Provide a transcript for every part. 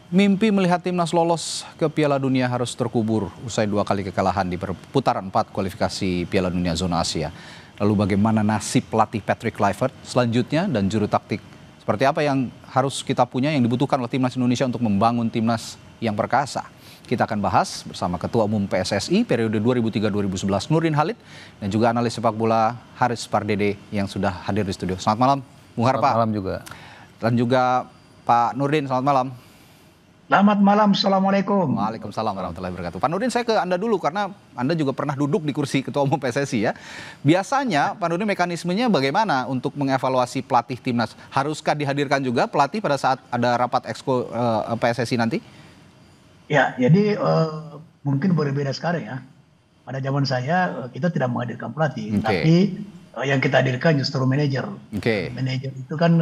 Mimpi melihat timnas lolos ke Piala Dunia harus terkubur usai 2 kali kekalahan di putaran 4 kualifikasi Piala Dunia zona Asia. Lalu bagaimana nasib pelatih Patrick Kluivert selanjutnya dan juru taktik? Seperti apa yang harus kita punya yang dibutuhkan oleh timnas Indonesia untuk membangun timnas yang perkasa? Kita akan bahas bersama Ketua Umum PSSI periode 2003-2011 Nurdin Halid dan juga analis sepak bola Haris Pardede yang sudah hadir di studio. Selamat malam, Bung Harpa. Selamat malam juga. Dan juga Pak Nurdin, selamat malam. Selamat malam, Assalamualaikum. Waalaikumsalam warahmatullahi wabarakatuh. Pak Nurdin, saya ke Anda dulu karena Anda juga pernah duduk di kursi Ketua Umum PSSI ya. Biasanya Pak Nurdin mekanismenya bagaimana untuk mengevaluasi pelatih timnas? Haruskah dihadirkan juga pelatih pada saat ada rapat exco PSSI nanti? Ya, jadi mungkin berbeda sekarang ya. Pada zaman saya kita tidak menghadirkan pelatih, tapi yang kita hadirkan justru manajer. Manajer itu kan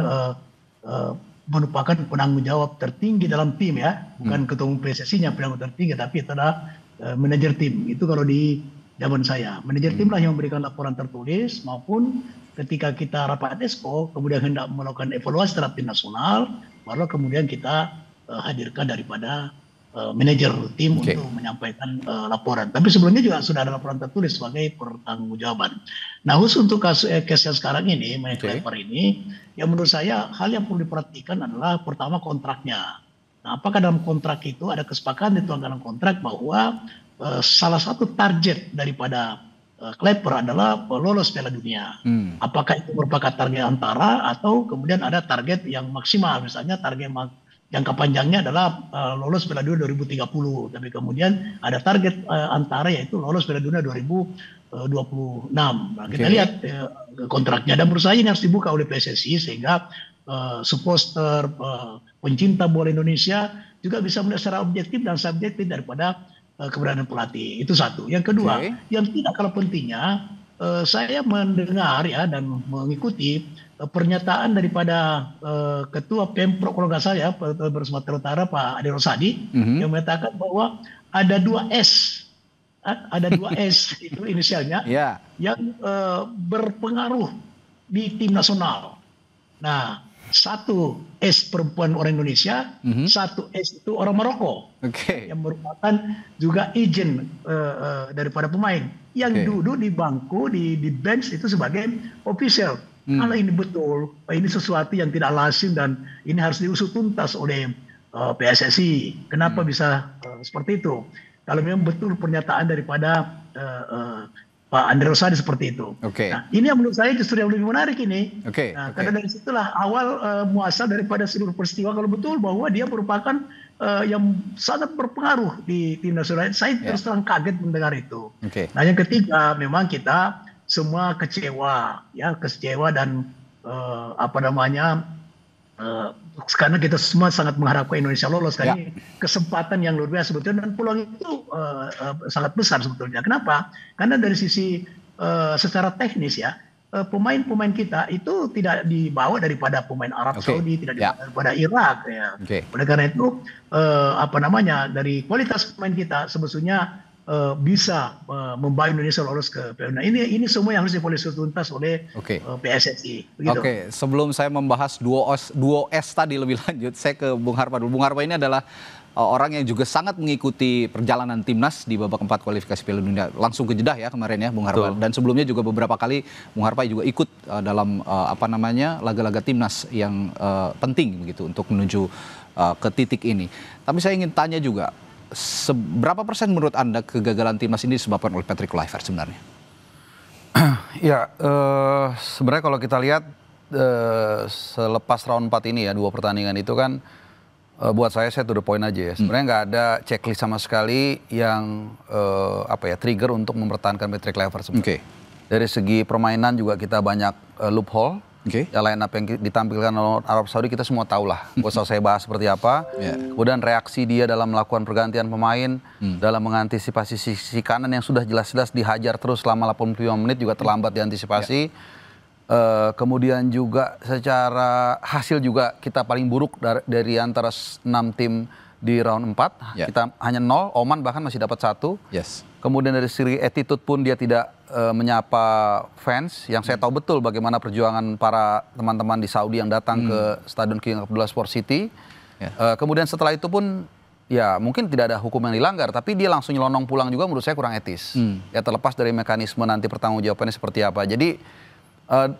merupakan penanggung jawab tertinggi dalam tim ya, bukan ketua umum PSSI-nya penanggung tertinggi, tapi itu adalah manajer tim. Itu kalau di zaman saya, manajer tim lah yang memberikan laporan tertulis maupun ketika kita rapat exco kemudian hendak melakukan evaluasi terhadap tim nasional, baru kemudian kita hadirkan daripada manajer tim untuk menyampaikan laporan. Tapi sebelumnya juga sudah ada laporan tertulis sebagai pertanggungjawaban. Nah, khusus untuk kasus yang sekarang ini, Kluivert ini, yang menurut saya hal yang perlu diperhatikan adalah pertama kontraknya. Nah, apakah dalam kontrak itu ada kesepakatan di dalam kontrak bahwa salah satu target daripada Kluivert adalah lolos Piala Dunia. Apakah itu merupakan target antara atau kemudian ada target yang maksimal, misalnya target jangka panjangnya adalah lolos Piala Dunia 2030, tapi kemudian ada target antara yaitu lolos Piala Dunia 2026. Nah, kita lihat kontraknya dan menurut saya ini harus dibuka oleh PSSI sehingga supporter, pencinta bola Indonesia juga bisa melihat secara objektif dan subjektif daripada keberadaan pelatih. Itu satu. Yang kedua, yang tidak kalah pentingnya, saya mendengar ya dan mengikuti pernyataan daripada Ketua Pemprov kalau nggak salah ya, Sumatera Utara Pak Ade Rosadi yang mengatakan bahwa ada 2 S, itu inisialnya yang berpengaruh di tim nasional. Nah, 1 S perempuan orang Indonesia, 1 S itu orang Maroko, yang merupakan juga agent daripada pemain yang duduk di bangku di bench itu sebagai official. Kalau ini betul, ini sesuatu yang tidak lazim dan ini harus diusut tuntas oleh PSSI. Kenapa bisa seperti itu? Kalau memang betul pernyataan daripada Pak Ade Rosadi seperti itu. Nah, ini yang menurut saya justru yang lebih menarik ini. Karena dari situlah awal muasal daripada seluruh peristiwa. Kalau betul bahwa dia merupakan yang sangat berpengaruh di tim nasional, saya terus terang kaget mendengar itu. Nah, yang ketiga, memang kita semua kecewa dan karena kita semua sangat mengharapkan Indonesia lolos karena kesempatan yang luar biasa sebetulnya dan peluang itu sangat besar sebetulnya. Kenapa? Karena dari sisi secara teknis ya, pemain-pemain kita itu tidak dibawa daripada pemain Arab Saudi, tidak dibawa daripada Irak ya. Oleh karena itu dari kualitas pemain kita sebetulnya bisa membawa Indonesia lolos ke Piala Dunia. Ini semua yang harus dievaluasi tuntas oleh PSSI. Begitu. Sebelum saya membahas duo S tadi lebih lanjut, saya ke Bung Harpa dulu. Bung Harpa ini adalah orang yang juga sangat mengikuti perjalanan timnas di babak 4 kualifikasi Piala Dunia. Langsung ke Jeddah ya kemarin ya Bung Harpa. Dan sebelumnya juga beberapa kali Bung Harpa juga ikut dalam laga-laga timnas yang penting begitu untuk menuju ke titik ini. Tapi saya ingin tanya juga, seberapa persen menurut Anda kegagalan timnas ini disebabkan oleh Patrick Kluivert sebenarnya? Ya, sebenarnya kalau kita lihat selepas round 4 ini ya, 2 pertandingan itu kan buat saya to the point aja ya. Sebenarnya nggak ada checklist sama sekali yang trigger untuk mempertahankan Patrick Kluivert sebenarnya. Dari segi permainan juga kita banyak loophole. Ya, line up yang ditampilkan oleh Arab Saudi kita semua tahu lah. Gak usah saya bahas seperti apa. Kemudian reaksi dia dalam melakukan pergantian pemain, dalam mengantisipasi sisi kanan yang sudah jelas-jelas dihajar terus selama 85 menit juga terlambat diantisipasi. Kemudian juga secara hasil juga kita paling buruk dari antara 6 tim di round 4. Kita hanya 0, Oman bahkan masih dapat 1. Kemudian dari segi attitude pun dia tidak menyapa fans, yang saya tahu betul bagaimana perjuangan para teman-teman di Saudi yang datang ke Stadion King Abdullah Sport City. Kemudian setelah itu pun ya mungkin tidak ada hukum yang dilanggar, tapi dia langsung nyelonong pulang juga menurut saya kurang etis. Ya terlepas dari mekanisme nanti pertanggungjawabannya seperti apa. Jadi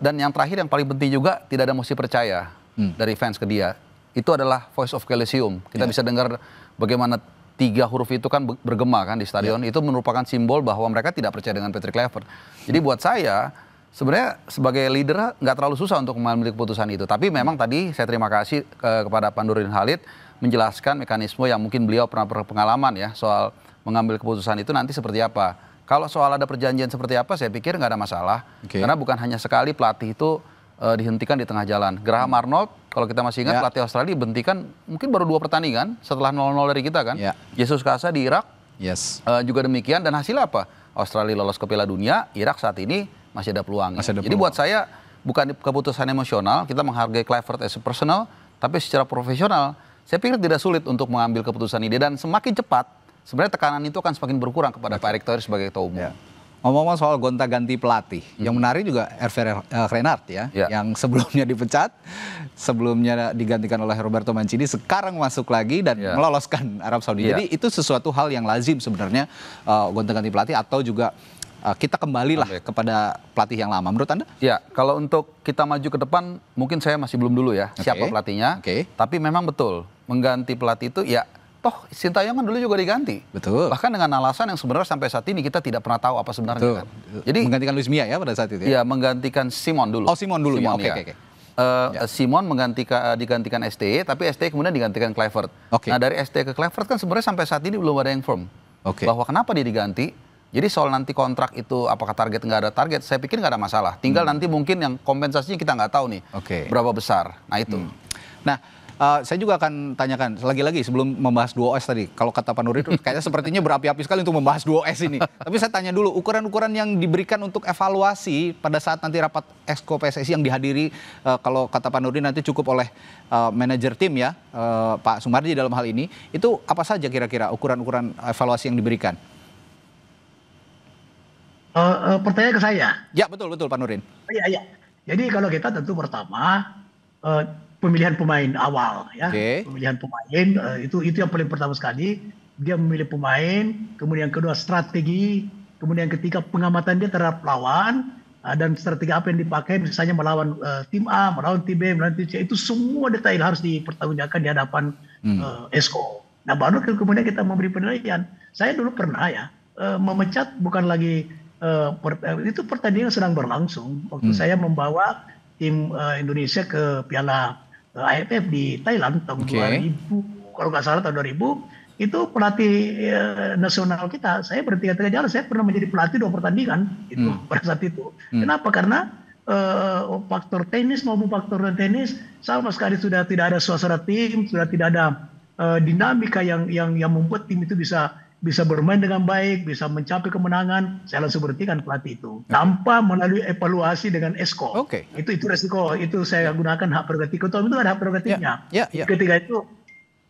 dan yang terakhir yang paling penting juga tidak ada mesti percaya dari fans ke dia. Itu adalah Voice of Coliseum. Kita bisa dengar bagaimana 3 huruf itu kan bergema kan di stadion. Itu merupakan simbol bahwa mereka tidak percaya dengan Patrick Kluivert. Jadi buat saya sebenarnya sebagai leader nggak terlalu susah untuk mengambil keputusan itu. Tapi memang tadi saya terima kasih kepada Pak Nurdin Halid menjelaskan mekanisme yang mungkin beliau pernah berpengalaman ya soal mengambil keputusan itu nanti seperti apa. Kalau soal ada perjanjian seperti apa saya pikir nggak ada masalah. Karena bukan hanya sekali pelatih itu dihentikan di tengah jalan. Graham Arnold, kalau kita masih ingat pelatih Australia dihentikan mungkin baru 2 pertandingan setelah 0-0 dari kita kan. Jesus Casa di Irak juga demikian dan hasilnya apa? Australia lolos ke Piala Dunia, Irak saat ini masih ada peluang. Jadi buat saya bukan keputusan emosional, kita menghargai Kluivert as a personal, tapi secara profesional saya pikir tidak sulit untuk mengambil keputusan ini dan semakin cepat sebenarnya tekanan itu akan semakin berkurang kepada Pak Erick Thohir sebagai ketua umum. Ngomong-ngomong soal gonta-ganti pelatih, yang menarik juga Hervé Renard yang sebelumnya dipecat, sebelumnya digantikan oleh Roberto Mancini, sekarang masuk lagi dan meloloskan Arab Saudi. Jadi itu sesuatu hal yang lazim sebenarnya gonta-ganti pelatih atau juga kita kembalilah kepada pelatih yang lama. Menurut Anda? Ya, kalau untuk kita maju ke depan, mungkin saya masih belum dulu ya siapa pelatihnya. Tapi memang betul mengganti pelatih itu ya. Toh Sintayong kan dulu juga diganti. Betul. Bahkan dengan alasan yang sebenarnya sampai saat ini kita tidak pernah tahu apa sebenarnya. Kan. Jadi menggantikan Luis Mia ya pada saat itu. Iya, menggantikan Simon dulu. Oh, Simon dulu ya. Oke. Simon digantikan STY, tapi STY kemudian digantikan Kluivert. Nah, dari STY ke Kluivert kan sebenarnya sampai saat ini belum ada yang firm. Bahwa kenapa dia diganti? Jadi soal nanti kontrak itu apakah target nggak ada target, saya pikir nggak ada masalah. Tinggal nanti mungkin yang kompensasinya kita nggak tahu nih berapa besar. Nah itu. Nah saya juga akan tanyakan lagi-lagi sebelum membahas 2OS tadi. Kalau kata Pak Nurdin kayaknya sepertinya berapi-api sekali untuk membahas 2OS ini. Tapi saya tanya dulu ukuran-ukuran yang diberikan untuk evaluasi pada saat nanti rapat Exco PSSI yang dihadiri kalau kata Pak Nurdin nanti cukup oleh manajer tim ya Pak Sumarji dalam hal ini. Itu apa saja kira-kira ukuran-ukuran evaluasi yang diberikan? Pertanyaan ke saya. Ya betul Pak Nurdin. Iya. Jadi kalau kita tentu pertama pemilihan pemain awal ya. Pemilihan pemain itu yang paling pertama sekali. Dia memilih pemain, kemudian kedua strategi, kemudian ketiga pengamatan dia terhadap lawan dan strategi apa yang dipakai misalnya melawan tim A, melawan tim B, melawan tim C, itu semua detail harus dipertanggungjawabkan di hadapan Exco. Nah baru kemudian kita memberi penilaian. Saya dulu pernah ya memecat bukan lagi itu pertandingan sedang berlangsung waktu saya membawa tim Indonesia ke Piala AFF di Thailand tahun 2000 kalau nggak salah tahun 2000 itu pelatih nasional kita saya bertiga-tiga jalan saya pernah menjadi pelatih 2 pertandingan itu pada saat itu. Kenapa? Karena faktor tenis maupun faktor tenis sama sekali sudah tidak ada suasana tim, sudah tidak ada dinamika yang membuat tim itu bisa bermain dengan baik, bisa mencapai kemenangan. Saya langsung berhentikan pelatih itu tanpa melalui evaluasi dengan Exco. Itu resiko. Itu saya gunakan hak prerogatif ketua umum, itu ada hak prerogatifnya.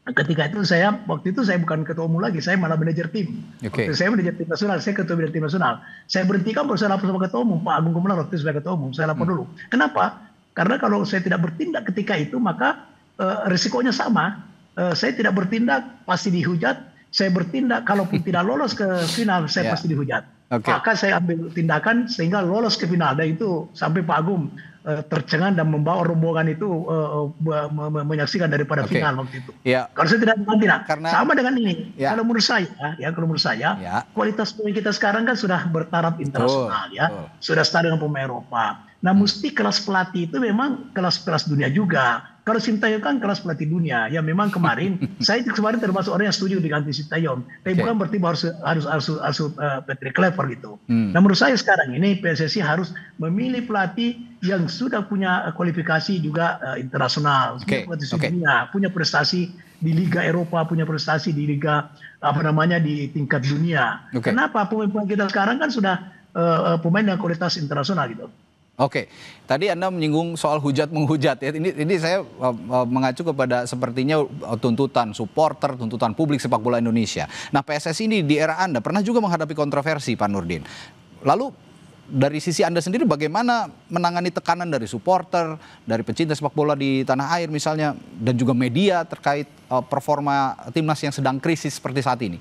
Ketika itu saya waktu itu saya bukan ketua umum lagi, saya malah manajer tim. Waktu saya manajer tim nasional, saya ketua tim nasional. Saya berhentikan baru saya lapor sama ketua umum Pak Agung Gumelar waktu sebagai ketua umum. Saya lapor dulu. Kenapa? Karena kalau saya tidak bertindak ketika itu maka risikonya sama. Saya tidak bertindak pasti dihujat. Saya bertindak kalaupun tidak lolos ke final saya pasti dihujat. Maka saya ambil tindakan sehingga lolos ke final dan itu sampai Pak Agung tercengang dan membawa rombongan itu menyaksikan daripada final waktu itu. Kalau saya tidak karena sama dengan ini. Kalau menurut saya kualitas pemain kita sekarang kan sudah bertaraf internasional sudah setara dengan pemain Eropa. Nah mesti kelas pelatih itu memang kelas dunia juga. Kalau Sintayong kan kelas pelatih dunia, ya memang kemarin saya kemarin termasuk orang yang setuju diganti Sintayong, tapi bukan berarti harus Patrick Kluivert gitu. Nah menurut saya sekarang ini PSSI harus memilih pelatih yang sudah punya kualifikasi juga internasional, punya prestasi di Liga Eropa, punya prestasi di Liga di tingkat dunia. Kenapa pemain-pemain kita sekarang kan sudah pemain dengan kualitas internasional gitu. Tadi Anda menyinggung soal hujat-menghujat ya. Ini saya mengacu kepada sepertinya tuntutan supporter, tuntutan publik sepak bola Indonesia. Nah PSSI ini di era Anda pernah juga menghadapi kontroversi Pak Nurdin. Lalu dari sisi Anda sendiri bagaimana menangani tekanan dari supporter, dari pecinta sepak bola di tanah air misalnya, dan juga media terkait performa timnas yang sedang krisis seperti saat ini?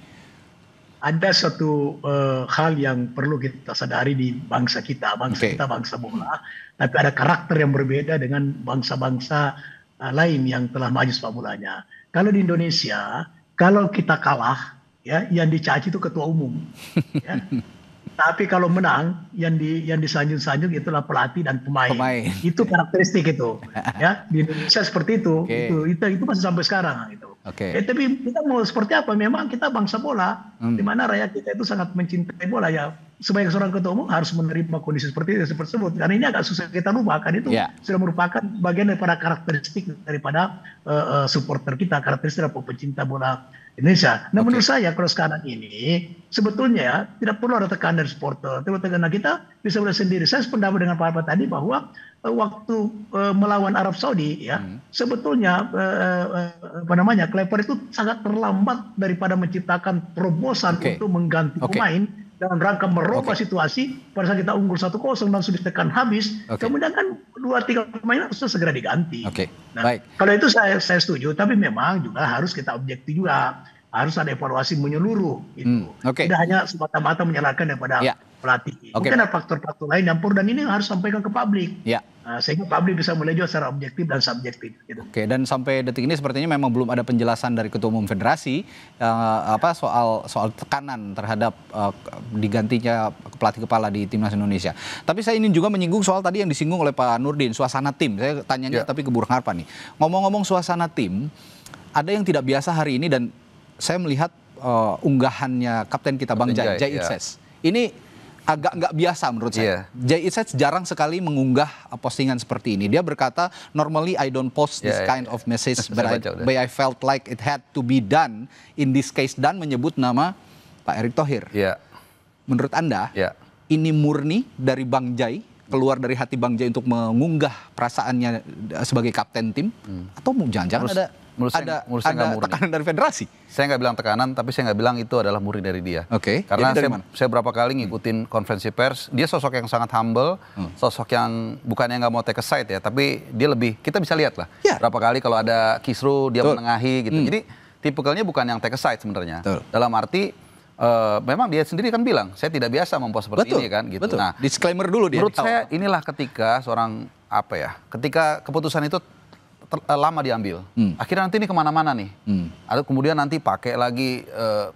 Ada satu hal yang perlu kita sadari di bangsa kita bangsa bola, tapi ada karakter yang berbeda dengan bangsa-bangsa lain yang telah maju sepak bolanya. Kalau di Indonesia, kalau kita kalah, ya yang dicaci itu ketua umum. Ya. Tapi kalau menang, yang disanjung-sanjung itulah pelatih dan pemain. Itu karakteristik itu. Ya, di Indonesia seperti itu. Itu masih sampai sekarang gitu. Tapi kita mau seperti apa? Memang kita bangsa bola, di mana rakyat kita itu sangat mencintai bola ya. Sebagai seorang ketua umum harus menerima kondisi seperti itu tersebut. Karena ini agak susah kita rubah, kan itu sudah merupakan bagian daripada karakteristik daripada supporter kita, karakteristik dari pecinta bola Indonesia. Nah, menurut saya kalau sekarang ini sebetulnya ya, tidak perlu ada tekanan dari supporter. Karena kita bisa melihat sendiri. Saya sependapat dengan Pak tadi bahwa waktu melawan Arab Saudi ya, sebetulnya Kluivert itu sangat terlambat daripada menciptakan terobosan untuk mengganti pemain dalam rangka merubah situasi. Pada saat kita unggul 1-0 dan sudah ditekan habis, kemudian kan 2-3 pemain harus segera diganti. Nah, kalau itu saya setuju, tapi memang juga harus kita objektif juga, harus ada evaluasi menyeluruh itu. Tidak hanya semata-mata menyalahkan daripada pelatih. Mungkin ada faktor-faktor lain yang perlu, dan ini harus sampaikan ke publik. Sehingga publik bisa melihat juga secara objektif dan subjektif. Gitu. Dan sampai detik ini sepertinya memang belum ada penjelasan dari Ketua Umum Federasi soal tekanan terhadap digantinya pelatih kepala di Timnas Indonesia. Tapi saya ingin juga menyinggung soal tadi yang disinggung oleh Pak Nurdin, suasana tim. Saya tanyanya tapi ke Burung Harpan nih. Ngomong-ngomong suasana tim, ada yang tidak biasa hari ini dan saya melihat unggahannya kapten kita Bang Jai Itzes. Ini agak nggak biasa menurut saya. Jai Itzes jarang sekali mengunggah postingan seperti ini. Dia berkata, normally I don't post this kind of message, but I felt like it had to be done in this case, dan menyebut nama Pak Erick Thohir. Menurut Anda, ini murni dari Bang Jai, keluar dari hati Bang Jai untuk mengunggah perasaannya sebagai kapten tim, atau jangan-jangan ada tekanan dari federasi? Saya nggak bilang tekanan, tapi saya nggak bilang itu adalah murni dari dia. Karena saya berapa kali ngikutin konferensi pers, dia sosok yang sangat humble, sosok yang bukannya nggak mau take a side ya, tapi dia lebih, kita bisa lihat lah. Berapa kali kalau ada kisru, dia menengahi gitu. Jadi tipikalnya bukan yang take a side sebenarnya. Dalam arti, memang dia sendiri kan bilang, saya tidak biasa mempost seperti ini kan. Gitu. Nah, disclaimer dulu dia. Menurut saya inilah ketika seorang, ketika keputusan itu lama diambil. Akhirnya nanti ini kemana-mana nih. Atau kemudian nanti pakai lagi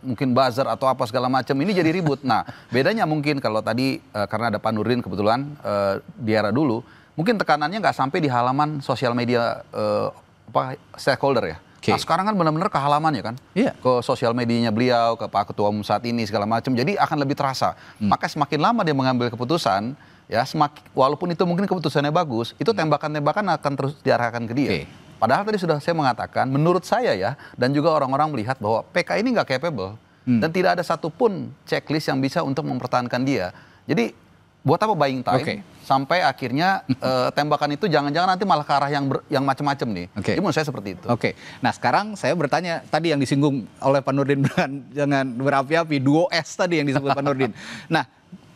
mungkin buzzer atau apa segala macam. Ini jadi ribut. Nah, bedanya mungkin kalau tadi karena ada Pak Nurdin kebetulan di era dulu, mungkin tekanannya nggak sampai di halaman sosial media stakeholder ya. Nah, sekarang kan benar-benar ke halamannya kan. Ke sosial medianya beliau, ke Pak Ketua Umum saat ini segala macam. Jadi akan lebih terasa. Maka semakin lama dia mengambil keputusan, ya walaupun itu mungkin keputusannya bagus, itu tembakan-tembakan akan terus diarahkan ke dia. Padahal tadi sudah saya mengatakan, menurut saya ya, dan juga orang-orang melihat bahwa PK ini nggak capable, dan tidak ada satupun checklist yang bisa untuk mempertahankan dia. Jadi buat apa buying time sampai akhirnya tembakan itu jangan-jangan nanti malah ke arah yang macam-macam nih. Jadi menurut saya seperti itu. Nah sekarang saya bertanya tadi yang disinggung oleh Pak Nurdin, jangan berapi-api, duo S tadi yang disebut Pak Nurdin. Nah,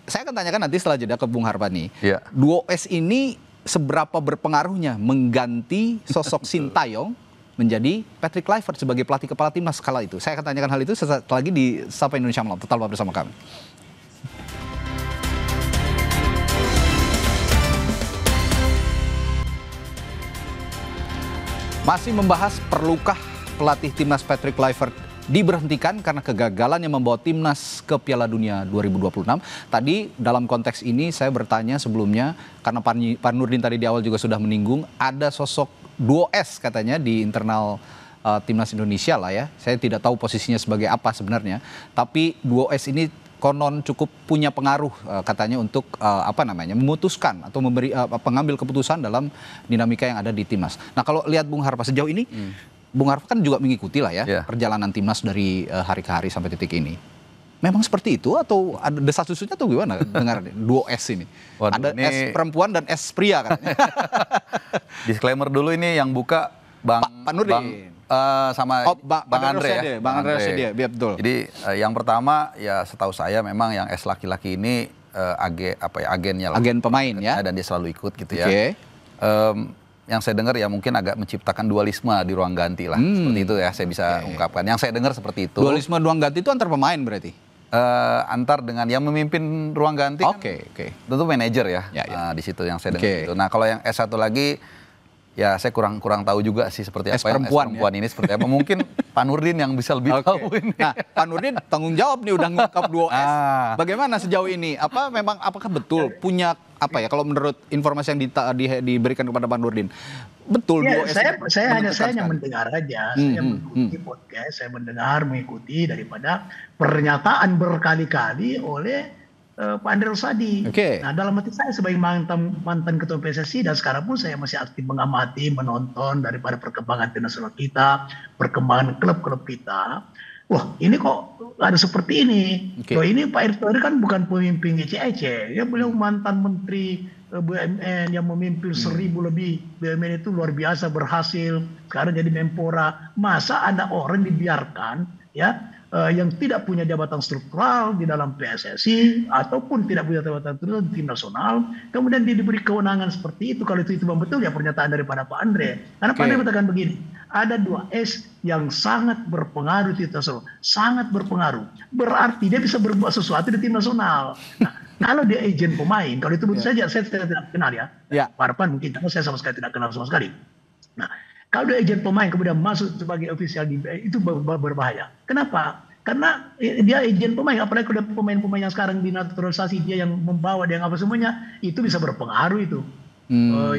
saya akan tanyakan nanti setelah jeda ke Bung Harpan nih. Duo S ini seberapa berpengaruhnya mengganti sosok Sintayong menjadi Patrick Kluivert sebagai pelatih kepala timnas kala itu. Saya akan tanyakan hal itu sesaat lagi di Sapa Indonesia Malam. Tetaplah bersama kami. Masih membahas perlukah pelatih timnas Patrick Kluivert diberhentikan karena kegagalannya membawa timnas ke Piala Dunia 2026. Tadi dalam konteks ini saya bertanya sebelumnya, karena Pak Nurdin tadi di awal juga sudah menyinggung, ada sosok duo S katanya di internal timnas Indonesia lah ya. Saya tidak tahu posisinya sebagai apa sebenarnya, tapi duo S ini konon cukup punya pengaruh katanya untuk memutuskan atau memberi pengambil keputusan dalam dinamika yang ada di timnas. Nah kalau lihat Bung Harpa sejauh ini, Bung Harpa kan juga mengikuti lah ya perjalanan timnas dari hari ke hari sampai titik ini. Memang seperti itu atau ada desas-desusnya atau gimana dengar duo S ini? Waduh, ada ini... S perempuan dan S pria katanya. Disclaimer dulu, ini yang buka Pak Nurdin. Sama Bang Andre ya. Bang Andre Rosedia, betul. Jadi yang pertama ya setahu saya memang yang S laki-laki ini agennya lah. Agen pemain ya. Dan dia selalu ikut gitu ya. Yang saya dengar ya mungkin agak menciptakan dualisme di ruang ganti lah. Seperti itu ya saya bisa ungkapkan. Yang saya dengar seperti itu. Dualisme ruang ganti itu antar pemain berarti? Antar dengan yang memimpin ruang ganti tentu manajer ya. Di situ yang saya dengar itu. Nah kalau yang S1 lagi ya saya kurang tahu juga sih seperti apa yang perempuan ini seperti apa. Mungkin Pak Nurdin yang bisa lebih tahu ini. Nah Pak Nurdin tanggung jawab nih udah ngungkap 2S. Bagaimana sejauh ini? Apakah betul punya kalau menurut informasi yang diberikan kepada Pak Nurdin betul ya, 2S? Saya hanya mendengar aja. Saya mengikuti podcast, saya mengikuti daripada pernyataan berkali-kali oleh Pak Andre Rosadi. Nah dalam hati saya sebagai mantan ketua PSSI dan sekarang pun saya masih aktif mengamati, menonton daripada perkembangan tim nasional kita, perkembangan klub-klub kita. Wah ini kok ada seperti ini. Loh ini Pak Erick Thohir kan bukan pemimpin ece-ece. Ya beliau mantan menteri BUMN yang memimpin 1000 lebih BUMN itu luar biasa berhasil. Sekarang jadi Menpora. Masa ada orang dibiarkan ya yang tidak punya jabatan struktural di dalam PSSI ataupun tidak punya jabatan struktural di tim nasional, kemudian dia diberi kewenangan seperti itu. Kalau itu memang betul ya pernyataan daripada Pak Andre. Karena Pak Andre mengatakan begini, ada 2S yang sangat berpengaruh di tim nasional, sangat berpengaruh. Berarti dia bisa berbuat sesuatu di tim nasional. Nah, kalau dia agent pemain, kalau itu betul saja saya tidak kenal ya. Pak Arfan mungkin, karena saya sama sekali tidak kenal sama sekali. Nah, kalau dia agent pemain kemudian masuk sebagai ofisial itu berbahaya. Kenapa? Karena dia agent pemain, apalagi kalau pemain-pemain yang sekarang dinaturalisasi, dia yang membawa, dia yang apa semuanya, itu bisa berpengaruh itu.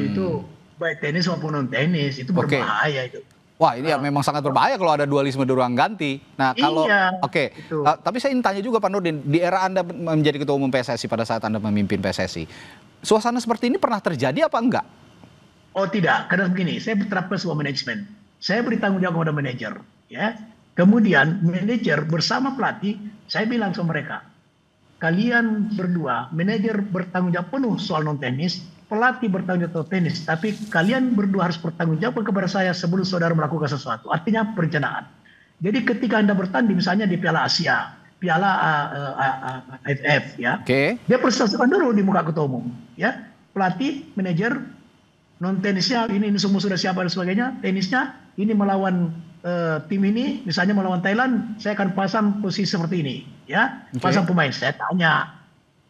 Itu baik tenis maupun non tenis, itu berbahaya itu. Wah ini ya memang sangat berbahaya kalau ada dualisme di ruang ganti. Nah kalau tapi saya ingin tanya juga Pak Nurdin, di era Anda menjadi ketua umum PSSI pada saat Anda memimpin PSSI, suasana seperti ini pernah terjadi apa enggak? Oh tidak, karena begini, saya terapkan sebuah manajemen. Saya beri tanggung jawab kepada manajer, ya. Kemudian manajer bersama pelatih, saya bilang sama mereka, kalian berdua, manajer bertanggung jawab penuh soal non tenis, pelatih bertanggung jawab tenis, tapi kalian berdua harus bertanggung jawab kepada saya sebelum saudara melakukan sesuatu. Artinya perencanaan. Jadi ketika Anda bertanding misalnya di Piala Asia, Piala AFF, ya, dia presentasikan dulu di muka ketua umum, ya, pelatih, manajer, non tenisnya ini semua sudah siap dan sebagainya, tenisnya ini melawan tim ini, misalnya melawan Thailand, saya akan pasang posisi seperti ini, ya, pasang pemain. Saya tanya,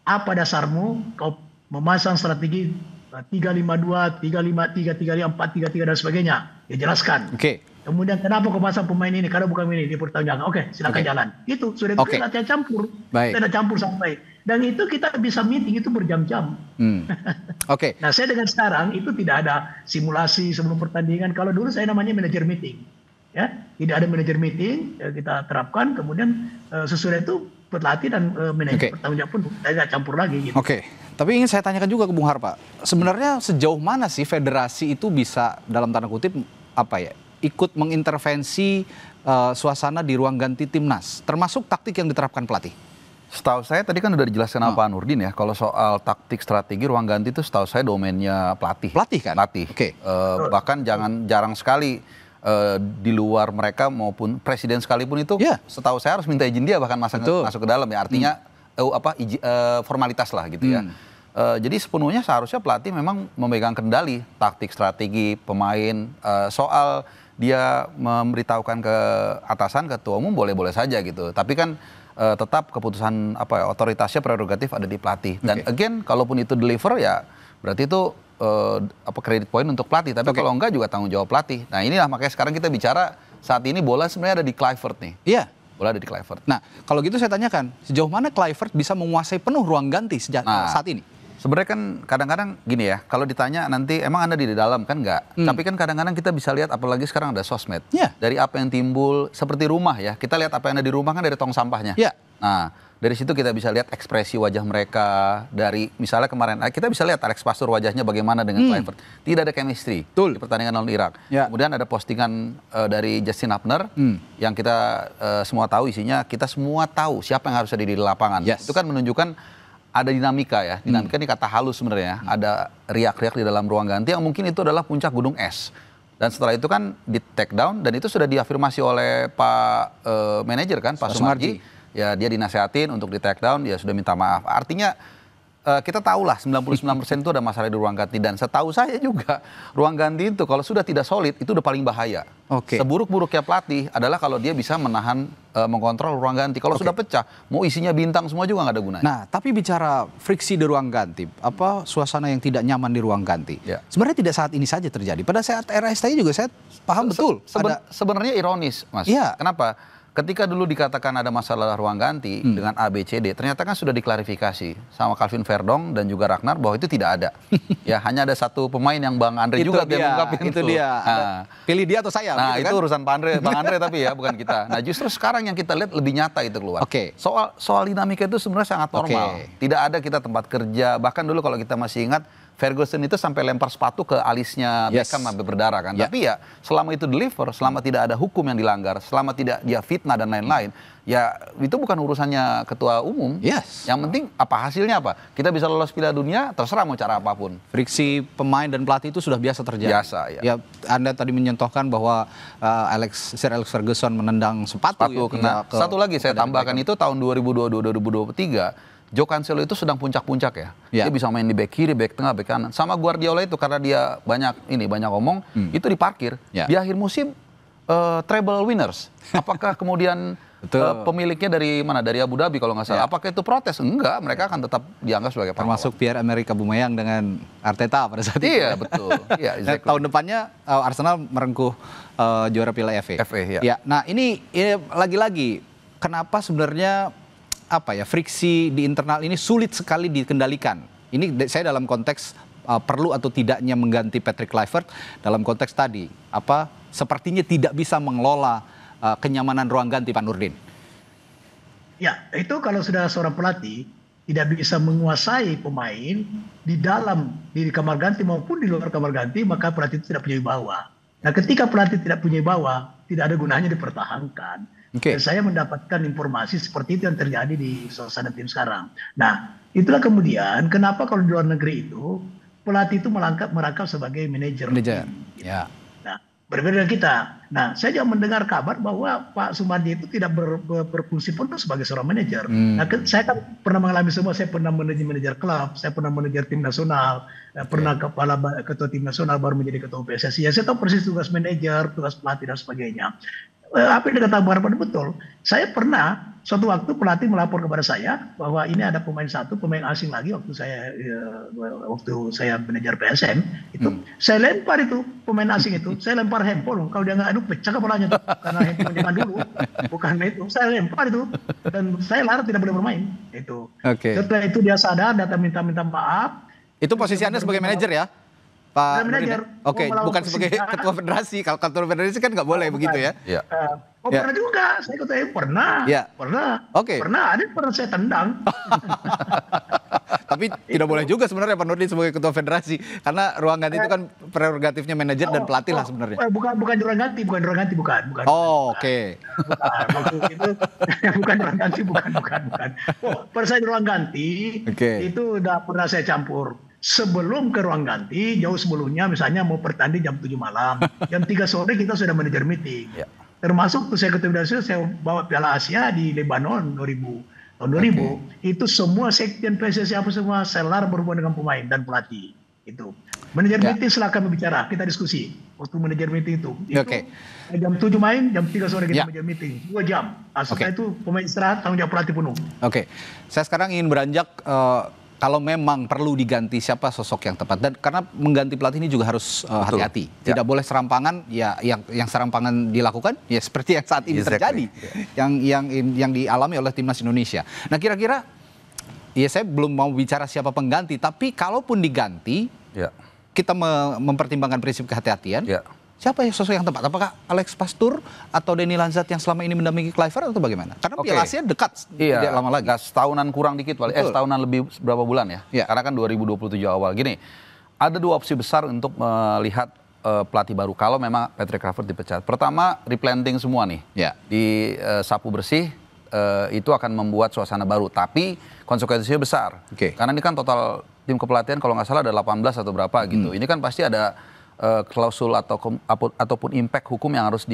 apa dasarmu kau memasang strategi 3-5-2, 3-5-3, 3-4, 3-3 dan sebagainya? Dia jelaskan. Kemudian kenapa kau pasang pemain ini? Karena bukan ini, dia pertanyaan. Silakan jalan. Itu sudah itu latihan campur, tidak campur sampai. Dan itu kita bisa meeting itu berjam-jam. Nah saya dengan sekarang itu tidak ada simulasi sebelum pertandingan. Kalau dulu saya namanya manajer meeting. Ya, tidak ada manajer meeting, ya, kita terapkan, kemudian sesudah itu pelatih dan manajer bertanggung jawab pun saya nggak campur lagi. Gitu. Tapi ingin saya tanyakan juga ke Bung Harpa, sebenarnya sejauh mana sih federasi itu bisa dalam tanda kutip ikut mengintervensi suasana di ruang ganti timnas, termasuk taktik yang diterapkan pelatih? Setahu saya tadi kan udah dijelaskan sama Pak Nurdin ya, kalau soal taktik strategi ruang ganti itu setahu saya domainnya pelatih. Pelatih kan? Pelatih. Bahkan jarang sekali di luar mereka maupun presiden sekalipun itu setahu saya harus minta izin dia bahkan masuk ke dalam ya, artinya formalitas lah gitu ya. Jadi sepenuhnya seharusnya pelatih memang memegang kendali taktik strategi pemain, soal dia memberitahukan ke atasan ketua umum boleh-boleh saja gitu, tapi kan tetap keputusan otoritasnya prerogatif ada di pelatih. Dan again kalaupun itu deliver ya berarti itu kredit poin untuk pelatih, tapi kalau enggak juga tanggung jawab pelatih. Nah inilah makanya sekarang kita bicara saat ini bola sebenarnya ada di Kluivert nih. Iya. Bola ada di Kluivert. Nah kalau gitu saya tanyakan, sejauh mana Kluivert bisa menguasai penuh ruang ganti saat ini? Sebenarnya kan kadang-kadang gini ya, kalau ditanya nanti emang Anda di dalam kan enggak. Tapi kan kadang-kadang kita bisa lihat apalagi sekarang ada sosmed. Dari apa yang timbul seperti rumah ya, kita lihat apa yang ada di rumah kan dari tong sampahnya. Nah dari situ kita bisa lihat ekspresi wajah mereka, dari misalnya kemarin kita bisa lihat Alex Pastur wajahnya bagaimana dengan Kluivert. Tidak ada chemistry di pertandingan lawan Irak. Kemudian ada postingan dari Justin Hapner yang kita semua tahu isinya, kita semua tahu siapa yang harus ada di lapangan. Itu kan menunjukkan ada dinamika ya. Dinamika ini kata halus sebenarnya. Ada riak-riak di dalam ruang ganti yang mungkin itu adalah puncak gunung es. Dan setelah itu kan di take down dan itu sudah diafirmasi oleh Pak manajer kan, Pak Sumarji. Ya dia dinasehatin untuk di take down, dia sudah minta maaf. Artinya kita tahulah 99% itu ada masalah di ruang ganti, dan setahu saya juga ruang ganti itu kalau sudah tidak solid itu udah paling bahaya. Seburuk-buruknya pelatih adalah kalau dia bisa menahan, mengontrol ruang ganti. Kalau sudah pecah, mau isinya bintang semua juga nggak ada gunanya. Nah, tapi bicara friksi di ruang ganti, apa suasana yang tidak nyaman di ruang ganti, sebenarnya tidak saat ini saja terjadi. Pada saat era STI juga saya paham betul. Sebenarnya ironis, Mas. Kenapa? Ketika dulu dikatakan ada masalah ruang ganti dengan A, B, C, D, ternyata kan sudah diklarifikasi sama Calvin Verdong dan juga Ragnar bahwa itu tidak ada. Ya, hanya ada satu pemain yang Bang Andre juga dia mengungkapin itu. Pilih dia atau saya. Nah, itu kan urusan Bang Andre tapi ya, bukan kita. Nah, justru sekarang yang kita lihat lebih nyata itu keluar. Soal dinamika itu sebenarnya sangat normal. Tidak ada kita tempat kerja, bahkan dulu kalau kita masih ingat, Ferguson itu sampai lempar sepatu ke alisnya Beckham sampai berdarah kan. Tapi ya selama itu deliver, selama tidak ada hukum yang dilanggar, selama tidak dia fitnah dan lain-lain, ya itu bukan urusannya ketua umum. Yang penting apa hasilnya apa? Kita bisa lolos Piala Dunia, terserah mau cara apapun. Friksi pemain dan pelatih itu sudah biasa terjadi. Ya, Anda tadi menyentuhkan bahwa Sir Alex Ferguson menendang sepatu ya, satu lagi saya tambahkan itu tahun 2022-2023. Joe Cancelo itu sedang puncak-puncak ya. Dia bisa main di bek kiri, bek tengah, bek kanan. Sama Guardiola itu karena dia banyak ngomong, itu diparkir. Di akhir musim treble winners. Apakah kemudian pemiliknya dari mana? Dari Abu Dhabi kalau nggak salah. Apakah itu protes? Enggak, mereka akan tetap dianggap sebagai pahlawan. Termasuk Pierre-Emerick Aubameyang dengan Arteta pada saat itu. Iya, betul. Tahun depannya Arsenal merengkuh juara Piala FA. Nah, ini lagi-lagi kenapa sebenarnya friksi di internal ini sulit sekali dikendalikan. Ini saya dalam konteks perlu atau tidaknya mengganti Patrick Kluivert dalam konteks tadi. Sepertinya tidak bisa mengelola kenyamanan ruang ganti, Pak Nurdin. Ya, itu kalau sudah seorang pelatih tidak bisa menguasai pemain di kamar ganti maupun di luar kamar ganti, maka pelatih itu tidak punya wibawa. Nah, ketika pelatih tidak punya wibawa, tidak ada gunanya dipertahankan. Dan saya mendapatkan informasi seperti itu yang terjadi di suasana tim sekarang. Nah, itulah kemudian kenapa kalau di luar negeri itu pelatih itu merangkap sebagai manajer. Ya. Nah, berbeda dengan kita. Nah, saya juga mendengar kabar bahwa Pak Sumardi itu tidak berfungsi penuh sebagai seorang manajer. Nah, saya kan pernah mengalami semua. Saya pernah manajer klub, saya pernah manajer tim nasional, pernah ketua tim nasional, baru menjadi ketua PSSI. Ya, saya tahu persis tugas manajer, tugas pelatih dan sebagainya. Apa yang dikatakan Bang Arpan betul. Saya pernah suatu waktu pelatih melapor kepada saya bahwa ini ada pemain asing lagi waktu saya manajer PSM itu saya lempar itu pemain asing itu, saya lempar handphone. Kalau dia nggak aduk pecah kepalanya tuh, karena handphone zaman dulu. Bukan itu, saya lempar itu dan saya larang tidak boleh bermain itu. Setelah itu dia sadar, datang minta maaf. Itu posisi Anda sebagai manajer ya? Pak manajer. Bukan sebagai ketua federasi. Kalau ketua federasi kan nggak boleh begitu ya? Pernah juga, saya ketua pernah. Pernah saya tendang. Tapi tidak boleh juga sebenarnya Pak Nurdin sebagai ketua federasi, karena ruang ganti itu kan prerogatifnya manajer dan pelatih lah sebenarnya. Bukan ruang ganti. Bukan ruang ganti, bukan. Pada saya ruang ganti itu udah pernah saya campur. Sebelum ke ruang ganti, jauh sebelumnya misalnya mau pertanding jam 7 malam, jam 3 sore kita sudah manajer meeting. Termasuk saya ketua federasi, saya bawa Piala Asia di Lebanon tahun 2000. Itu semua sekjen PSSI apa semua selar berhubungan dengan pemain dan pelatih. Itu manajer meeting silakan berbicara, kita diskusi. Waktu manajer meeting itu jam 7 main, jam 3 sore kita manajer meeting 2 jam. Setelah itu pemain istirahat, tanggung jawab pelatih penuh. Saya sekarang ingin beranjak kalau memang perlu diganti siapa sosok yang tepat, dan karena mengganti pelatih ini juga harus hati-hati. Tidak boleh serampangan, ya yang serampangan dilakukan ya seperti yang saat ini terjadi, yang dialami oleh timnas Indonesia. Nah, kira-kira ya saya belum mau bicara siapa pengganti, tapi kalaupun diganti, kita mempertimbangkan prinsip kehati-hatian. Siapa yang sosok yang tepat? Apakah Alex Pastur atau Denny Lanzat yang selama ini mendampingi Kluivert atau bagaimana? Karena Piala Asia dekat, tidak lama lagi. Setahunan kurang dikit, setahunan lebih berapa bulan ya? Karena kan 2027 awal. Gini, ada 2 opsi besar untuk melihat pelatih baru kalau memang Patrick Kluivert dipecat. Pertama, replanting semua nih. Di sapu bersih, itu akan membuat suasana baru. Tapi konsekuensinya besar. Karena ini kan total tim kepelatihan kalau nggak salah ada 18 atau berapa gitu. Ini kan pasti ada klausul ataupun impact hukum yang harus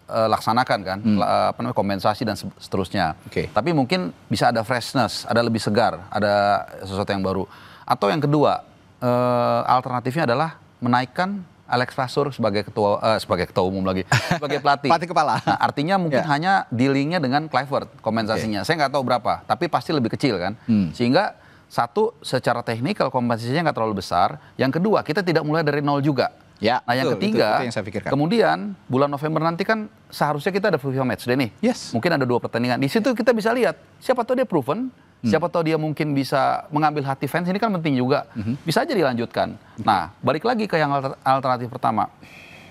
laksanakan kan, apa namanya, kompensasi dan seterusnya. Tapi mungkin bisa ada freshness, ada lebih segar, ada sesuatu yang baru. Atau yang kedua, alternatifnya adalah menaikkan Alex Pastur sebagai ketua umum lagi, sebagai pelatih. Pelatih kepala. Nah, artinya mungkin hanya dealingnya dengan Kluivert kompensasinya. Saya nggak tahu berapa, tapi pasti lebih kecil kan. Sehingga satu, secara teknikal kompensasinya nggak terlalu besar. Yang kedua, kita tidak mulai dari nol juga. Nah yang ketiga, itu yang saya pikirkan. Kemudian bulan November nanti kan seharusnya kita ada FIFA match day nih. Mungkin ada 2 pertandingan. Di situ kita bisa lihat siapa tahu dia proven, siapa tahu dia mungkin bisa mengambil hati fans, ini kan penting juga. Bisa aja dilanjutkan. Nah, balik lagi ke yang alternatif pertama.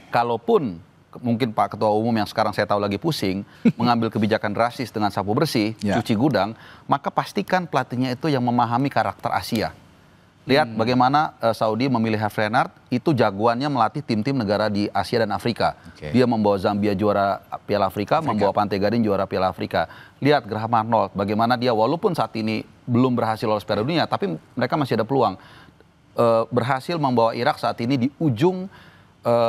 Kalaupun mungkin Pak Ketua Umum yang sekarang saya tahu lagi pusing mengambil kebijakan drastis dengan sapu bersih, cuci gudang, maka pastikan pelatihnya itu yang memahami karakter Asia. Lihat bagaimana Saudi memilih Herve Renard, itu jagoannya melatih tim-tim negara di Asia dan Afrika. Dia membawa Zambia juara Piala Afrika, membawa Pantai Gading juara Piala Afrika. Lihat Graham Arnold, bagaimana dia walaupun saat ini belum berhasil lolos Piala Dunia, tapi mereka masih ada peluang. Berhasil membawa Irak saat ini di ujung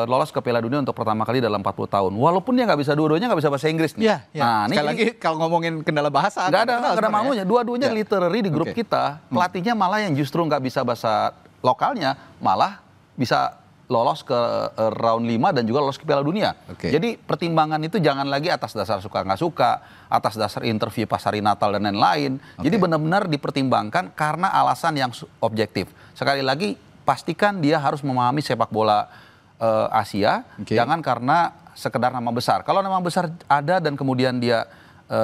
lolos ke Piala Dunia untuk pertama kali dalam 40 tahun. Walaupun dia nggak bisa, dua-duanya nggak bisa bahasa Inggris nih. Nah, sekali lagi kalau ngomongin kendala bahasa, nggak ada malunya. Dua-duanya literary di grup kita. Pelatihnya malah yang justru nggak bisa bahasa lokalnya, malah bisa lolos ke round 5 dan juga lolos ke Piala Dunia. Jadi pertimbangan itu jangan lagi atas dasar suka nggak suka, atas dasar interview pas hari Natal dan lain-lain. Jadi benar-benar dipertimbangkan karena alasan yang objektif. Sekali lagi, pastikan dia harus memahami sepak bola Asia, jangan karena sekedar nama besar. Kalau nama besar ada dan kemudian dia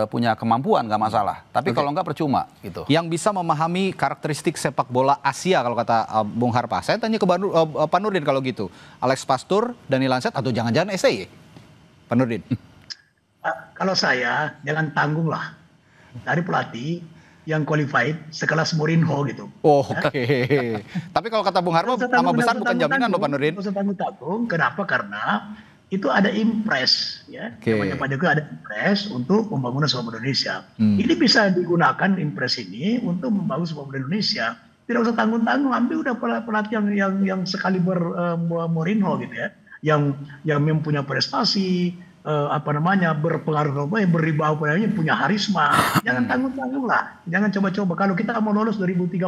punya kemampuan, nggak masalah. Tapi kalau nggak percuma gitu. Yang bisa memahami karakteristik sepak bola Asia kalau kata Bung Harpa. Saya tanya ke Pak Nurdin kalau gitu. Alex Pastur, Dani Landset atau jangan-jangan STY? Pak Nurdin. Kalau saya jangan tanggung lah dari pelatih yang qualified sekelas Mourinho gitu. Tapi kalau kata Bung Harpa, nama besar bukan jaminan loh Pak Nurdin. Tanggung. Kenapa? Karena itu ada impres, ya. Namanya Pak Jokowi ada impres untuk pembangunan sepak bola Indonesia. Ini bisa digunakan impres ini untuk membangun sepak bola Indonesia. Tidak usah tanggung-tanggung, ambil udah pelatih yang sekali Mourinho gitu ya, yang mempunyai prestasi, berpengaruh, berwibawa, punya harisma. Jangan tanggung-tanggung lah. Jangan coba-coba. Kalau kita mau lolos 2030,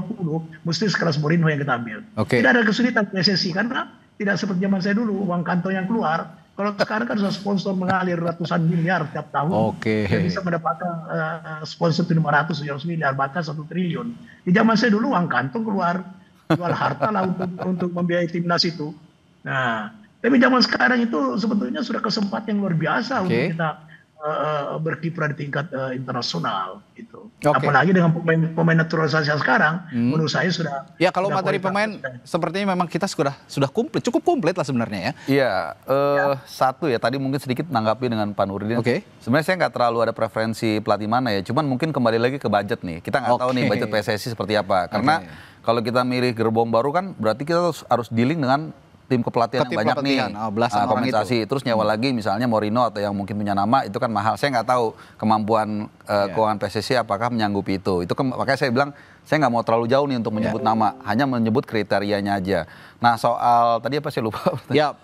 mesti sekelas Mourinho yang kita ambil. Tidak ada kesulitan PSSI karena tidak seperti zaman saya dulu, uang kantong yang keluar. Kalau sekarang kan sudah sponsor mengalir ratusan miliar tiap tahun. Dia bisa mendapatkan sponsor 500 miliar, bahkan 1 triliun. Di zaman saya dulu uang kantong keluar, jual harta lah untuk membiayai timnas itu. Nah, tapi zaman sekarang itu sebetulnya sudah kesempatan yang luar biasa untuk kita berkiprah di tingkat internasional gitu. Apalagi dengan pemain naturalisasi sekarang, menurut saya sudah. Ya kalau materi pemain sepertinya memang kita sudah komplit, cukup komplit lah sebenarnya ya. Iya, satu ya tadi mungkin sedikit menanggapi dengan Pak Nurdin. Sebenarnya saya nggak terlalu ada preferensi pelatih mana ya, cuman mungkin kembali lagi ke budget nih. Kita nggak tahu nih budget PSSI seperti apa. Karena kalau kita milih gerbong baru kan berarti kita harus dealing dengan tim kepelatihan yang banyak nih, kompensasi. Terus nyawa lagi misalnya Mourinho atau yang mungkin punya nama itu kan mahal. Saya nggak tahu kemampuan keuangan PSSI apakah menyanggupi itu. Itu kan makanya saya bilang saya nggak mau terlalu jauh nih untuk menyebut nama, hanya menyebut kriterianya aja. Nah soal tadi apa saya lupa. Ya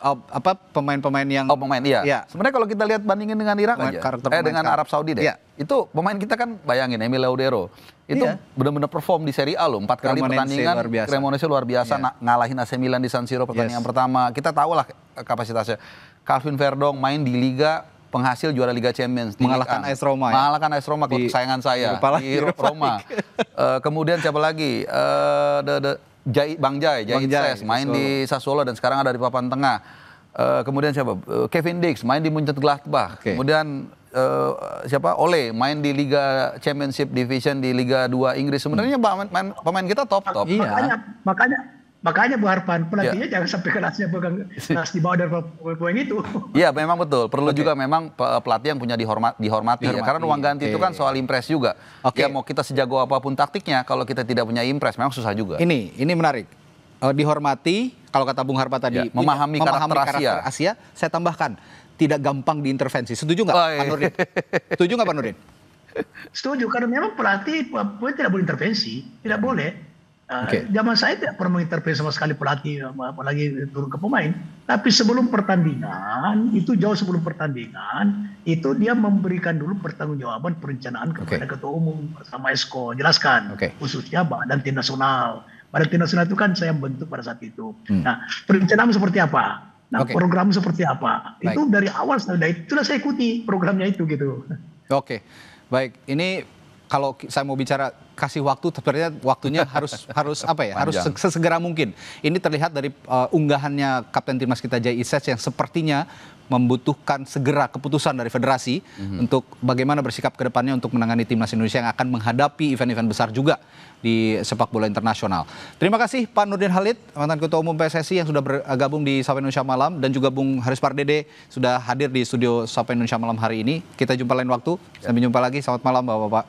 pemain-pemain yang. Pemain iya. Sebenarnya kalau kita lihat bandingin dengan Irak aja, dengan Arab Saudi deh. Itu pemain kita kan bayangin Emil Laudero. Itu benar-benar perform di Serie A loh, 4 kali pertandingan, Cremonese luar biasa, ngalahin AC Milan di San Siro pertandingan pertama. Kita tahu lah kapasitasnya. Calvin Verdong main di Liga penghasil juara Liga Champions. Mengalahkan AS Roma. Mengalahkan AS Roma, kesayangan saya di Roma. Kemudian siapa lagi? Bang Jai Ses, main di Sassuolo dan sekarang ada di papan tengah. Kemudian siapa? Kevin Dix, main di Mönchengladbach. Kemudian Ole main di Liga Championship Division di Liga 2 Inggris. Sebenarnya pemain kita top. Makanya Bu Harpan pelatihnya jangan sampai kelasnya kelas di bawah dari poin itu. Iya, memang betul. Perlu juga memang pelatih yang punya dihormati. Ya. Karena uang ganti itu kan soal impres juga. Ya mau kita sejago apapun taktiknya, kalau kita tidak punya impres memang susah juga. Ini menarik. Dihormati, kalau kata Bung Harpa tadi, memahami karakter Asia. Saya tambahkan, tidak gampang diintervensi. Setuju nggak Pak Nurdin? Setuju nggak Pak Nurdin? Setuju, karena memang pelatih tidak boleh intervensi, tidak boleh. Zaman saya tidak pernah mengintervensi sama sekali pelatih, apalagi turun ke pemain. Tapi sebelum pertandingan, itu jauh sebelum pertandingan, itu dia memberikan dulu pertanggungjawaban perencanaan kepada ketua umum bersama Esko, jelaskan, khususnya Badan Tim Nasional. Badan Tim Nasional itu kan saya bentuk pada saat itu. Nah, perencanaan seperti apa? Nah, program seperti apa? Itu dari awal sudah saya ikuti programnya itu gitu. Oke, baik. Ini kalau saya mau bicara kasih waktu, sebenarnya waktunya harus apa ya? Harus sesegera mungkin. Ini terlihat dari unggahannya Kapten Timnas kita Jay Ises yang sepertinya membutuhkan segera keputusan dari federasi untuk bagaimana bersikap ke depannya untuk menangani timnas Indonesia yang akan menghadapi event-event besar juga di sepak bola internasional. Terima kasih Pak Nurdin Halid, mantan Ketua Umum PSSI yang sudah bergabung di Sapa Indonesia Malam, dan juga Bung Haris Pardede sudah hadir di studio Sapa Indonesia Malam hari ini. Kita jumpa lain waktu. Sampai jumpa lagi. Selamat malam Bapak-bapak.